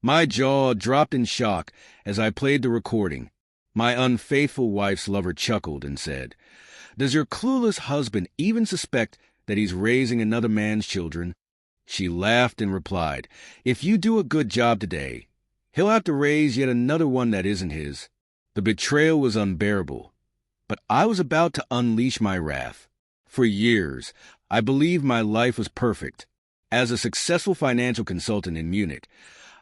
My jaw dropped in shock as I played the recording. My unfaithful wife's lover chuckled and said, "Does your clueless husband even suspect that he's raising another man's children?" She laughed and replied, "If you do a good job today, he'll have to raise yet another one that isn't his." The betrayal was unbearable, but I was about to unleash my wrath. For years, I believed my life was perfect. As a successful financial consultant in Munich,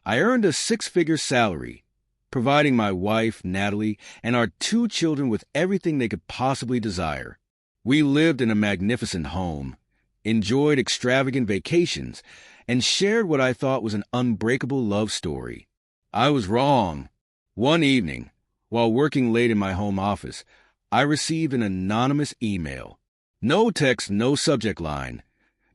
I earned a six-figure salary, providing my wife, Natalie, and our two children with everything they could possibly desire. We lived in a magnificent home, enjoyed extravagant vacations, and shared what I thought was an unbreakable love story. I was wrong. One evening, while working late in my home office, I received an anonymous email. No text, no subject line,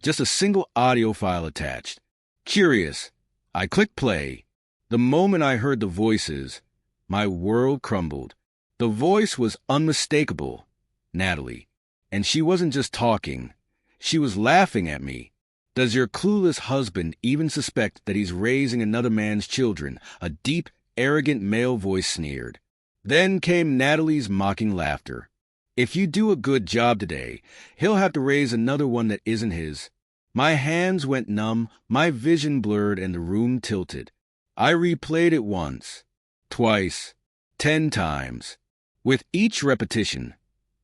just a single audio file attached. Curious, I clicked play. The moment I heard the voices, my world crumbled. The voice was unmistakable, Natalie. And she wasn't just talking. She was laughing at me. "Does your clueless husband even suspect that he's raising another man's children?" A deep, arrogant male voice sneered. Then came Natalie's mocking laughter. "If you do a good job today, he'll have to raise another one that isn't his." My hands went numb, my vision blurred, and the room tilted. I replayed it once, twice, 10 times. With each repetition,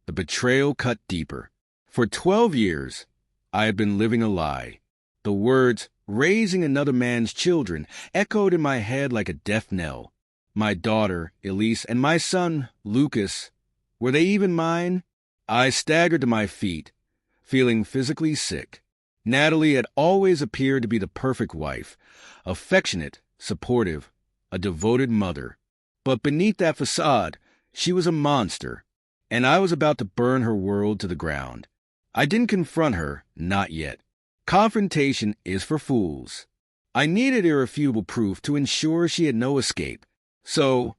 the betrayal cut deeper. For 12 years, I had been living a lie. The words, "raising another man's children," echoed in my head like a death knell. My daughter, Elise, and my son, Lucas, were they even mine? I staggered to my feet, feeling physically sick. Natalie had always appeared to be the perfect wife, affectionate, supportive, a devoted mother. But beneath that facade, she was a monster, and I was about to burn her world to the ground. I didn't confront her, not yet. Confrontation is for fools. I needed irrefutable proof to ensure she had no escape. So,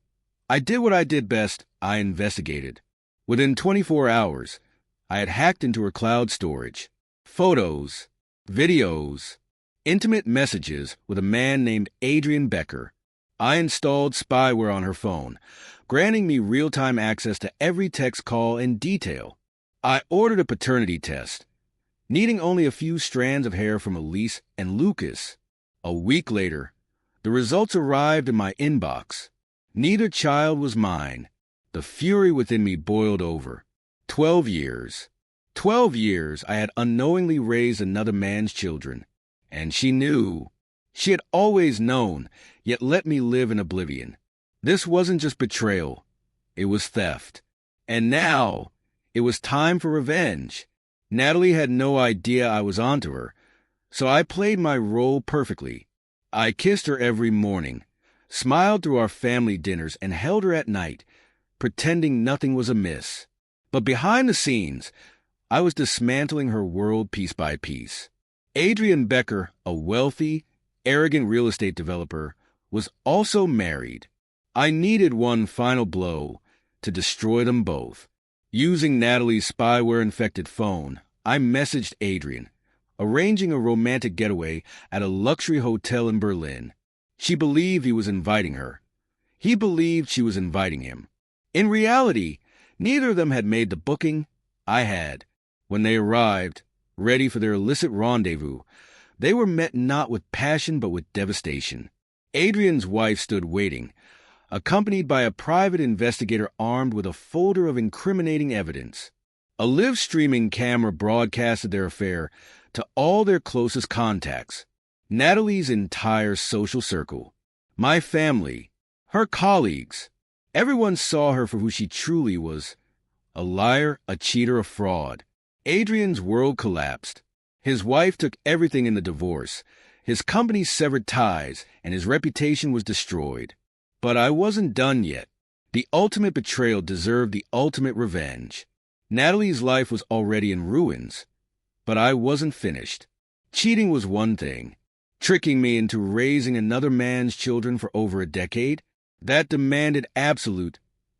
I did what I did best. I investigated. Within 24 hours, I had hacked into her cloud storage. Photos, videos, intimate messages with a man named Adrian Becker. I installed spyware on her phone, granting me real-time access to every text call in detail. I ordered a paternity test, needing only a few strands of hair from Elise and Lucas. A week later, the results arrived in my inbox. Neither child was mine. The fury within me boiled over. 12 years. 12 years I had unknowingly raised another man's children. And she knew. She had always known, yet let me live in oblivion. This wasn't just betrayal. It was theft. And now, it was time for revenge. Natalie had no idea I was onto her, so I played my role perfectly. I kissed her every morning, smiled through our family dinners, and held her at night, pretending nothing was amiss. But behind the scenes, I was dismantling her world piece by piece. Adrian Becker, a wealthy, arrogant real estate developer, was also married. I needed one final blow to destroy them both. Using Natalie's spyware-infected phone, I messaged Adrian, arranging a romantic getaway at a luxury hotel in Berlin. She believed he was inviting her. He believed she was inviting him. In reality, neither of them had made the booking. I had. When they arrived, ready for their illicit rendezvous, they were met not with passion but with devastation. Adrian's wife stood waiting, accompanied by a private investigator armed with a folder of incriminating evidence. A live-streaming camera broadcasted their affair to all their closest contacts, Natalie's entire social circle, my family, her colleagues. Everyone saw her for who she truly was, a liar, a cheater, a fraud. Adrian's world collapsed. His wife took everything in the divorce. His company severed ties, and his reputation was destroyed. But I wasn't done yet. The ultimate betrayal deserved the ultimate revenge. Natalie's life was already in ruins, but I wasn't finished. Cheating was one thing. Tricking me into raising another man's children for over a decade, that demanded absolute,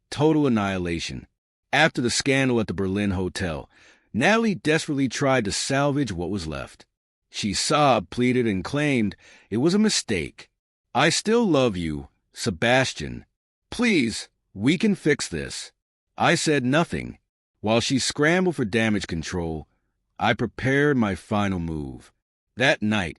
total annihilation. After the scandal at the Berlin hotel, Natalie desperately tried to salvage what was left. She sobbed, pleaded, and claimed it was a mistake. I still love you, Sebastian. Please, we can fix this. I said nothing. While she scrambled for damage control, I prepared my final move. That night,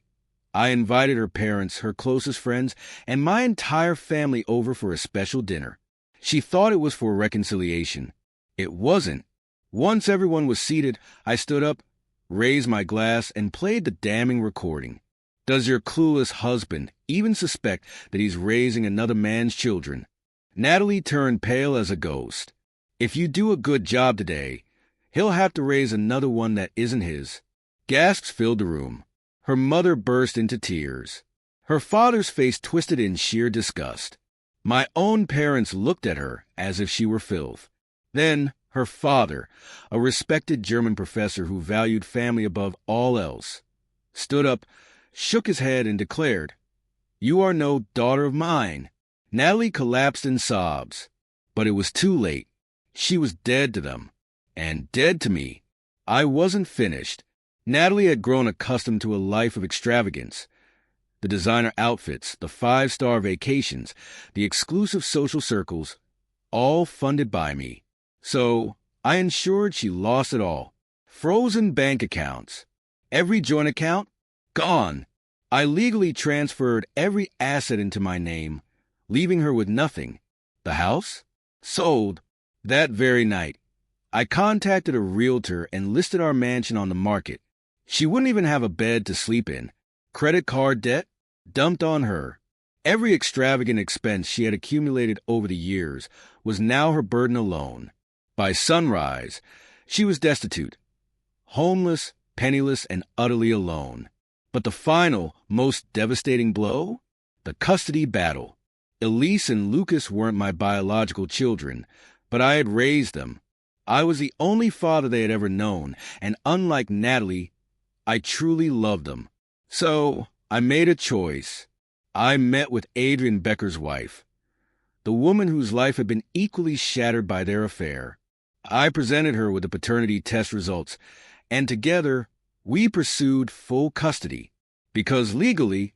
I invited her parents, her closest friends, and my entire family over for a special dinner. She thought it was for reconciliation. It wasn't. Once everyone was seated, I stood up, raised my glass, and played the damning recording. Does your clueless husband even suspect that he's raising another man's children? Natalie turned pale as a ghost. If you do a good job today, he'll have to raise another one that isn't his. Gasps filled the room. Her mother burst into tears. Her father's face twisted in sheer disgust. My own parents looked at her as if she were filth. Then her father, a respected German professor who valued family above all else, stood up, shook his head, and declared, "You are no daughter of mine." Natalie collapsed in sobs. But it was too late. She was dead to them, and dead to me. I wasn't finished. Natalie had grown accustomed to a life of extravagance. The designer outfits, the five-star vacations, the exclusive social circles, all funded by me. So I ensured she lost it all. Frozen bank accounts. Every joint account? Gone. I legally transferred every asset into my name, leaving her with nothing. The house? Sold. That very night, I contacted a realtor and listed our mansion on the market. She wouldn't even have a bed to sleep in. Credit card debt? Dumped on her. Every extravagant expense she had accumulated over the years was now her burden alone. By sunrise, she was destitute, homeless, penniless, and utterly alone. But the final, most devastating blow? The custody battle. Elise and Lucas weren't my biological children, but I had raised them. I was the only father they had ever known, and unlike Natalie, I truly loved them. So I made a choice. I met with Adrian Becker's wife, the woman whose life had been equally shattered by their affair. I presented her with the paternity test results, and together we pursued full custody, because legally,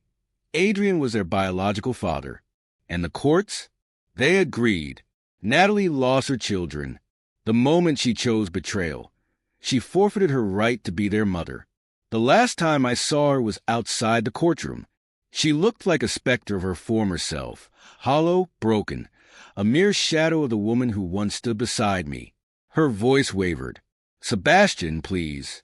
Adrian was their biological father. And the courts? They agreed. Natalie lost her children the moment she chose betrayal. She forfeited her right to be their mother. The last time I saw her was outside the courtroom. She looked like a specter of her former self, hollow, broken, a mere shadow of the woman who once stood beside me. Her voice wavered. "Sebastian, please.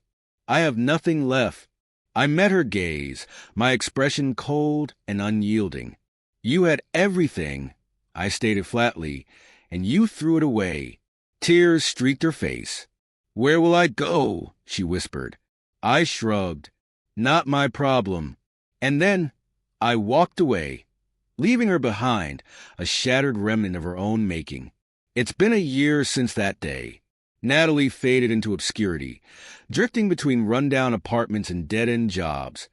I have nothing left." I met her gaze, my expression cold and unyielding. "You had everything," I stated flatly, "and you threw it away." Tears streaked her face. "Where will I go?" she whispered. I shrugged. "Not my problem." And then I walked away, leaving her behind, a shattered remnant of her own making. It's been a year since that day. Natalie faded into obscurity, drifting between rundown apartments and dead-end jobs.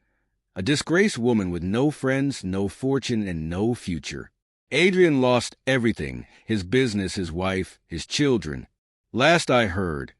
A disgraced woman with no friends, no fortune, and no future. Adrian lost everything, his business, his wife, his children. Last I heard,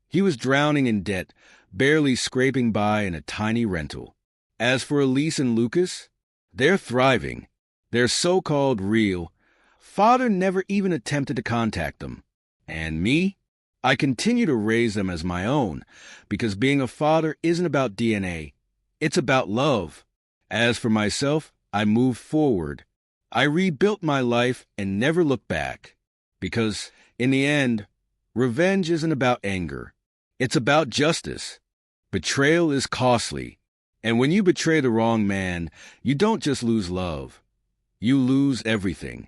he was drowning in debt, barely scraping by in a tiny rental. As for Elise and Lucas, they're thriving. They're so-called real. Father never even attempted to contact them. And me? I continue to raise them as my own, because being a father isn't about DNA. It's about love. As for myself, I moved forward. I rebuilt my life and never looked back. Because, in the end, revenge isn't about anger. It's about justice. Betrayal is costly. And when you betray the wrong man, you don't just lose love. You lose everything.